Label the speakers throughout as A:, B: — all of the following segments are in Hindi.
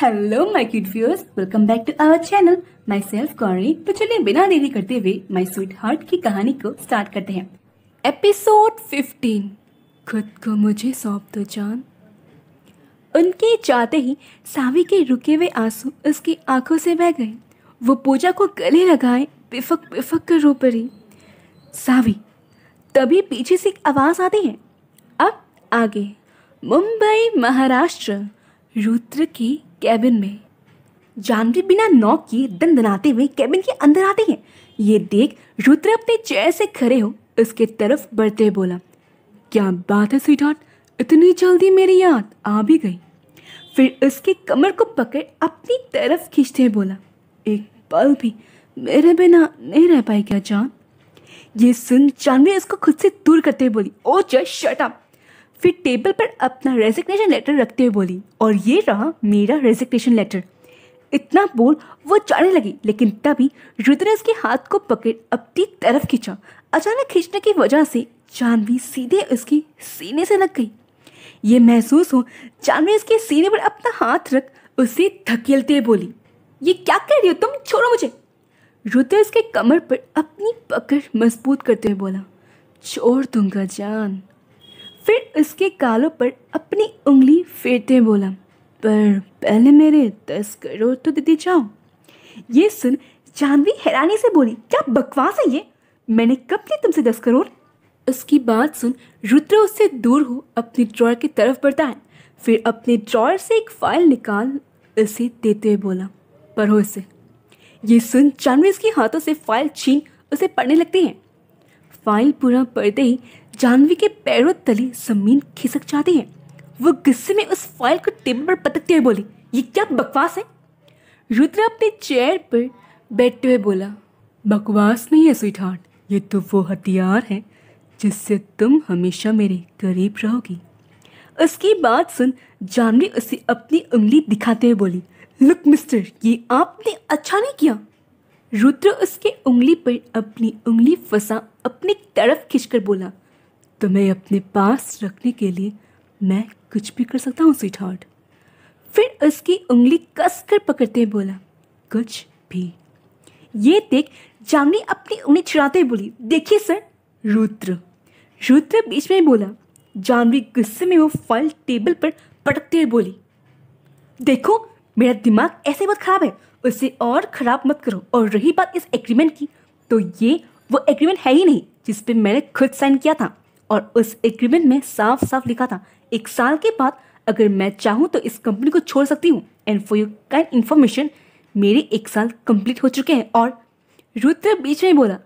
A: Hello my cute viewers, welcome back to our channel. Myself Corny. तो चलिए बिना देरी करते हुए माई स्वीट हार्ट की कहानी को स्टार्ट करते हैं। एपिसोड 15, खुद को मुझे सौंप दो जान। उनके जाते ही सावी के रुके हुए आंसू उसकी आंखों से बह गए। वो पूजा को गले लगाए बिफक बिफक कर रो पड़ी। सावी, तभी पीछे से एक आवाज आती है। अब आगे मुंबई महाराष्ट्र, रुद्र की कैबिन में। जानवी बिना नॉक किए दनदनाते हुए कैबिन के अंदर आती है। ये देख रुद्र अपने चेयर से खड़े हो उसके तरफ बढ़ते बोला, क्या बात है स्वीटहार्ट, इतनी जल्दी मेरी याद आ भी गई। फिर उसके कमर को पकड़ अपनी तरफ खींचते बोला, एक पल भी मेरे बिना नहीं रह पाई क्या जान। ये सुन जानवी उसको खुद से दूर करते हुए बोली, ओ जस्ट शट अप। फिर टेबल पर अपना रेजिग्नेशन लेटर रखते हुए बोली, और ये रहा मेरा रेजिग्नेशन लेटर। इतना बोल वो जाने लगी, लेकिन तभी रुद्र उसके हाथ को पकड़ अपनी तरफ खींचा। अचानक खींचने की वजह से जानवी सीधे उसके सीने से लग गई। ये महसूस हो जानवी उसके सीने पर अपना हाथ रख उसे धकेलते बोली, ये क्या कर रही हो तुम, छोड़ो मुझे। रुद्र उसके कमर पर अपनी पकड़ मजबूत करते हुए बोला, छोड़ दूंगा जान। फिर उसके गालों पर अपनी उंगली फेरते बोला, पर पहले मेरे 10 करोड़ तो दे जाओ। ये सुन जानवी हैरानी से बोली, क्या बकवास है ये, मैंने कब दी तुमसे 10 करोड़। उसकी बात सुन रुद्र उससे दूर हो अपनी ड्रॉअर की तरफ बढ़ता है। फिर अपने ड्रॉअर से एक फाइल निकाल उसे देते हुए बोला, पढ़ो इसे। ये सुन जानवी उसके हाथों से फाइल छीन उसे पढ़ने लगती है। फाइल पूरा पढ़ते ही जानवी के पैरों तले जमीन खिसक जाती है। वो गुस्से में उस फाइल को टेबल पर पटकते हुए बोली, ये क्या बकवास है। रुद्र अपने चेयर पर बैठते हुए बोला, बकवास नहीं है स्वीटहार्ट, ये तो वो हथियार है जिससे तुम हमेशा मेरे करीब रहोगी। उसकी बात सुन जानवी उसे अपनी उंगली दिखाते हुए बोली, लुक मिस्टर, ये आपने अच्छा नहीं किया। रुद्र उसके उंगली पर अपनी उंगली फंसा अपनी तरफ खींचकर बोला, तुम्हें अपने पास रखने के लिए मैं कुछ भी कर सकता हूँ स्वीटहार्ट। फिर उसकी उंगली कसकर पकड़ते बोला, कुछ भी। ये देख जानवी अपनी उंगली छुड़ाते हुए बोली, देखिए सर। रुद्र बीच में बोला। जानवी गुस्से में वो फाइल टेबल पर पटकते हुए बोली, देखो मेरा दिमाग ऐसे बहुत खराब है, उसे और खराब मत करो। और रही बात इस एग्रीमेंट की, तो ये वो एग्रीमेंट है ही नहीं जिस पे मैंने खुद साइन किया था। और उस एग्रीमेंट में साफ साफ लिखा था 1 साल के बाद अगर मैं चाहूँ तो इस कंपनी को छोड़ सकती हूँ। And for your kind information, मेरे 1 साल कंप्लीट हो चुके हैं। और रुद्र बीच में बोला,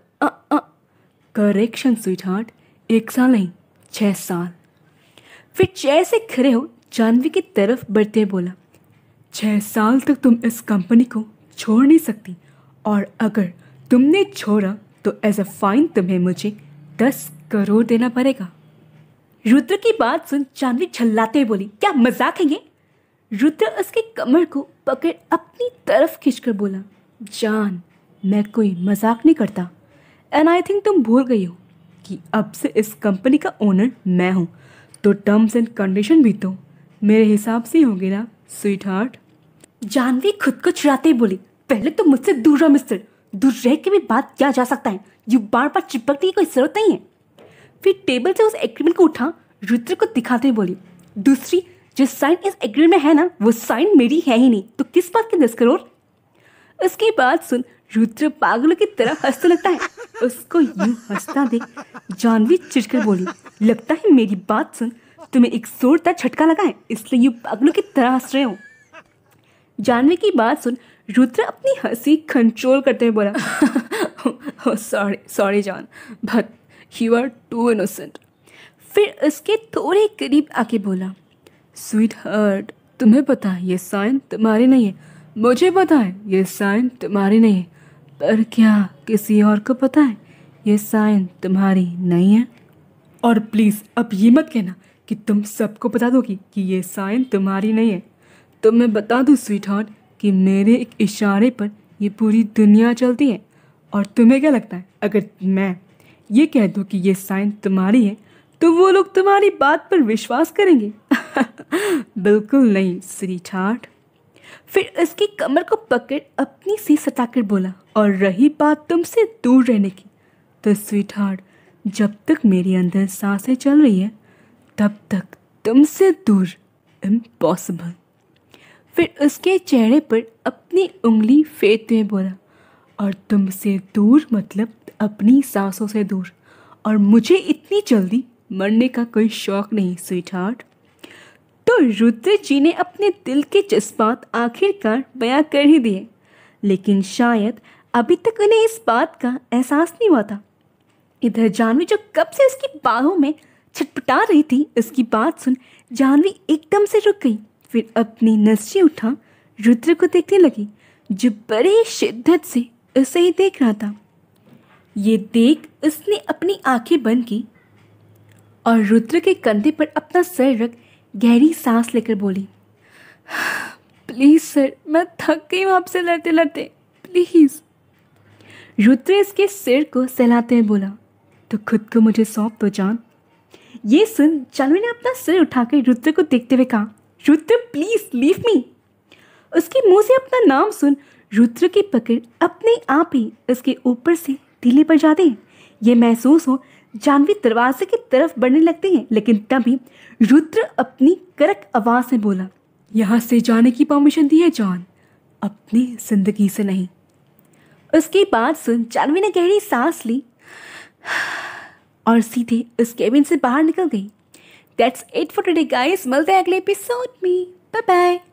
A: करेक्शन स्वीटहार्ट, 1 साल नहीं 6 साल। फिर चेयर से खड़े हो जानवी की तरफ बढ़ते बोला, 6 साल तक तुम इस कंपनी को छोड़ नहीं सकती, और अगर तुमने छोड़ा तो एज अ फाइन तुम्हें मुझे 10 करोड़ देना पड़ेगा। रुद्र की बात सुन जानवी झल्लाते बोली, क्या मजाक है ये। रुद्र उसके कमर को पकड़ अपनी तरफ खींचकर बोला, जान मैं कोई मजाक नहीं करता। एंड आई थिंक तुम भूल गई हो कि अब से इस कंपनी का ओनर मैं हूँ, तो टर्म्स एंड कंडीशन भी तो मेरे हिसाब से ही होंगे ना स्वीटहार्ट। जानवी खुद को छुड़ाते बोली, पहले तो मुझसे दूर रहो मिस्टर, दूर रह के भी बात किया जा सकता है, ये बार बार चिपकने की कोई जरूरत नहीं है। फिर टेबल से उस एग्रीमेंट को उठा रुद्र को दिखाते बोली, दूसरी जो साइन इस एग्रीमेंट में है ना, वो साइन मेरी है ही नहीं, तो किस बात के 10 करोड़। उसकी बात सुन रुद्र पागलों की तरह हंसने लगता है। उसको यूं हंसता देख जानवी चिढ़कर बोली, लगता है मेरी बात सुन तुम्हें एक जोरदार झटका लगा है, इसलिए यूं पागलों की तरह हंस रहे हो। जानवी की बात सुन रुद्र अपनी हंसी कंट्रोल करते हुए बोला, सॉरी जान, but you are too innocent. फिर उसके थोड़े करीब आके बोला, स्वीटहार्ट, तुम्हें पता है ये साइन तुम्हारी नहीं है, मुझे पता है ये साइन तुम्हारी नहीं है, पर क्या किसी और को पता है ये साइन तुम्हारी नहीं है। और प्लीज़ अब ये मत कहना कि तुम सबको बता दोगी कि ये साइन तुम्हारी नहीं है। तो मैं बता दूँ स्वीटहार्ट कि मेरे एक इशारे पर ये पूरी दुनिया चलती है। और तुम्हें क्या लगता है, अगर मैं ये कह दूँ कि ये साइन तुम्हारी है तो वो लोग तुम्हारी बात पर विश्वास करेंगे? बिल्कुल नहीं स्वीटहार्ट। फिर उसकी कमर को पकड़ अपनी से सटाकर बोला, और रही बात तुमसे दूर रहने की, तो स्वीट हार्ट, जब तक मेरे अंदर सांसें चल रही है तब तक तुमसे दूर इम्पॉसिबल। फिर उसके चेहरे पर अपनी उंगली फेरते हुए बोला, और तुमसे दूर मतलब अपनी सांसों से दूर, और मुझे इतनी जल्दी मरने का कोई शौक नहीं स्वीट हार्ट। तो रुद्र जी ने अपने दिल के जज्बात आखिरकार बयां कर ही दिए, लेकिन शायद अभी तक उन्हें इस बात का एहसास नहीं हुआ था। इधर जानवी जो कब से उसकी बाहों में छटपटा रही थी, उसकी बात सुन जानवी एकदम से रुक गई। फिर अपनी नजरें उठा रुद्र को देखने लगी, जो बड़े शिद्दत से उसे ही देख रहा था। ये देख उसने अपनी आंखें बंद की और रुद्र के कंधे पर अपना सर रख गहरी सांस लेकर बोली, प्लीज सर, मैं थक गई हूँ आपसे लड़ते लड़ते, प्लीज। रुद्र इसके सिर को सहलाते हुए बोला, तो खुद को मुझे सौंप दो जान। ये सुन जानवी ने अपना सिर उठाकर रुद्र को देखते हुए कहा, रुद्र प्लीज लीव मी। उसके मुंह से अपना नाम सुन रुद्र की पकड़ अपने आप ही उसके ऊपर से ढीले पर जाते हैं। ये महसूस हो जानवी दरवाजे की तरफ बढ़ने लगती है, लेकिन तभी रुद्र अपनी कड़क आवाज में बोला, यहाँ से जाने की परमिशन दी है जान, अपनी जिंदगी से नहीं। उसकी बात सुन जानवी ने गहरी सांस ली और सीधे उस केबिन से बाहर निकल गई। That's it for today guys, मिलते हैं अगले एपिसोड में, बाय बाय।